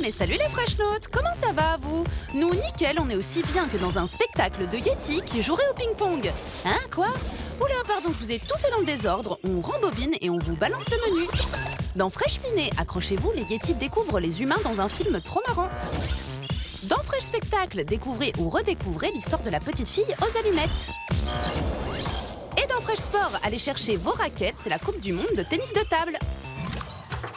mais salut les Freshnotes, comment ça va vous? Nous, nickel, on est aussi bien que dans un spectacle de Yeti qui jouerait au ping-pong. Hein, quoi? Oula, pardon, je vous ai tout fait dans le désordre, on rembobine et on vous balance le menu. Dans Fresh Ciné, accrochez-vous, les Yetis découvrent les humains dans un film trop marrant. Dans Fresh Spectacle, découvrez ou redécouvrez l'histoire de la petite fille aux allumettes. Et dans Fresh Sport, allez chercher vos raquettes, c'est la Coupe du Monde de tennis de table.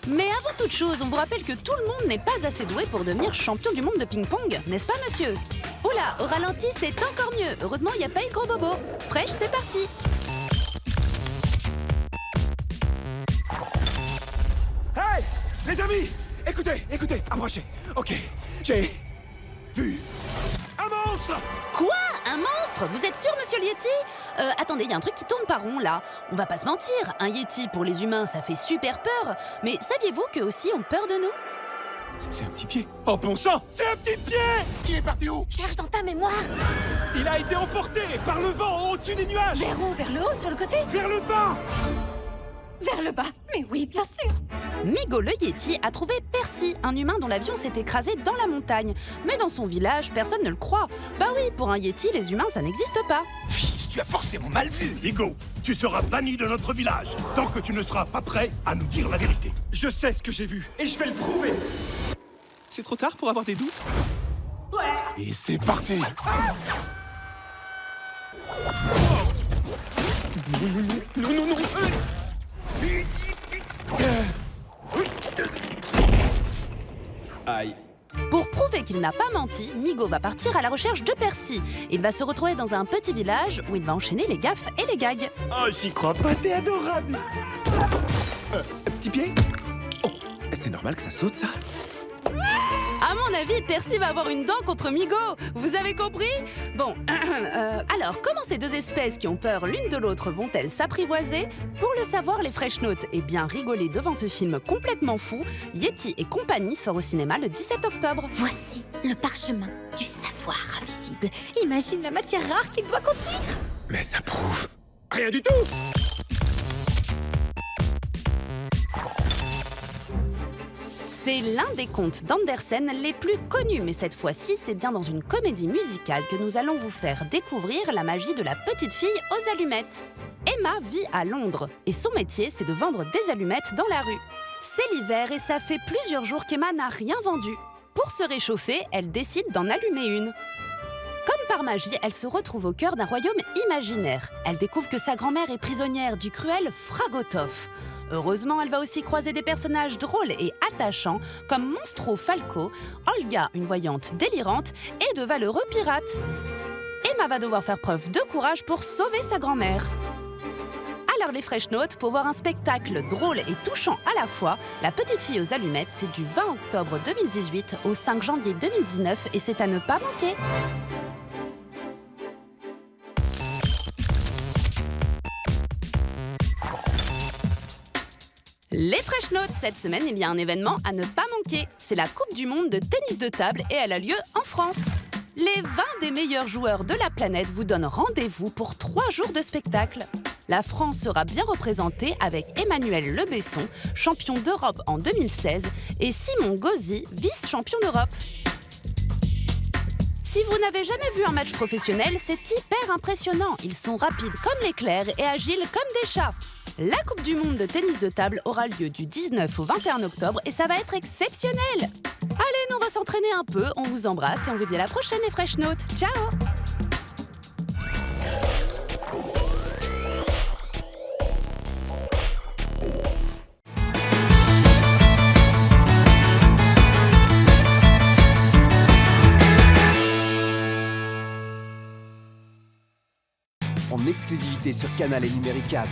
Mais avant toute chose, on vous rappelle que tout le monde n'est pas assez doué pour devenir champion du monde de ping-pong, n'est-ce pas monsieur? Oula, au ralenti, c'est encore mieux. Heureusement, il n'y a pas eu gros bobo. Fresh, c'est parti. Hey, les amis, écoutez, approchez. Ok, j'ai vu un monstre. Quoi? Un monstre? Vous êtes sûr, monsieur le Yeti? Attendez, il y a un truc qui tourne pas rond, là. On va pas se mentir, un Yeti, pour les humains, ça fait super peur. Mais saviez-vous qu'eux aussi ont peur de nous? C'est un petit pied. Oh bon sang, c'est un petit pied. Il est parti où? Cherche dans ta mémoire. Il a été emporté par le vent au-dessus des nuages. Vers où? Vers le haut? Sur le côté? Vers le bas. Vers le bas. Mais oui, bien sûr. Migo le Yeti a trouvé Percy, un humain dont l'avion s'est écrasé dans la montagne. Mais dans son village, personne ne le croit. Bah oui, pour un Yeti, les humains, ça n'existe pas. Fils, tu as forcément mal vu. Migo, tu seras banni de notre village tant que tu ne seras pas prêt à nous dire la vérité. Je sais ce que j'ai vu et je vais le prouver. C'est trop tard pour avoir des doutes. Et c'est parti. Non. Aïe. Pour prouver qu'il n'a pas menti, Migo va partir à la recherche de Percy. Il va se retrouver dans un petit village où il va enchaîner les gaffes et les gags. Oh, j'y crois pas, t'es adorable. Petit pied. Oh, c'est normal que ça saute, ça. À mon avis, Percy va avoir une dent contre Migo. Vous avez compris? Bon, alors, comment ces deux espèces qui ont peur l'une de l'autre vont-elles s'apprivoiser? Pour le savoir, les Freshnotes et bien rigoler devant ce film complètement fou, Yeti et compagnie sort au cinéma le 17 octobre. Voici le parchemin du savoir invisible. Imagine la matière rare qu'il doit contenir. Mais ça prouve rien du tout. C'est l'un des contes d'Andersen les plus connus, mais cette fois-ci, c'est bien dans une comédie musicale que nous allons vous faire découvrir la magie de la petite fille aux allumettes. Emma vit à Londres et son métier, c'est de vendre des allumettes dans la rue. C'est l'hiver et ça fait plusieurs jours qu'Emma n'a rien vendu. Pour se réchauffer, elle décide d'en allumer une. Comme par magie, elle se retrouve au cœur d'un royaume imaginaire. Elle découvre que sa grand-mère est prisonnière du cruel Fragotoff. Heureusement, elle va aussi croiser des personnages drôles et attachants comme Monstro Falco, Olga, une voyante délirante, et de valeureux pirates. Emma va devoir faire preuve de courage pour sauver sa grand-mère. Alors les Freshnotes, pour voir un spectacle drôle et touchant à la fois, La petite fille aux allumettes, c'est du 20 octobre 2018 au 5 janvier 2019 et c'est à ne pas manquer. Les Freshnotes, cette semaine, il y a un événement à ne pas manquer. C'est la Coupe du Monde de tennis de table et elle a lieu en France. Les 20 des meilleurs joueurs de la planète vous donnent rendez-vous pour 3 jours de spectacle. La France sera bien représentée avec Emmanuel Le Besson, champion d'Europe en 2016, et Simon Gauzy, vice-champion d'Europe. Si vous n'avez jamais vu un match professionnel, c'est hyper impressionnant. Ils sont rapides comme l'éclair et agiles comme des chats. La Coupe du Monde de tennis de table aura lieu du 19 au 21 octobre et ça va être exceptionnel. Allez, nous on va s'entraîner un peu, on vous embrasse et on vous dit à la prochaine les Freshnotes. Ciao! En exclusivité sur Canal et Numéricable.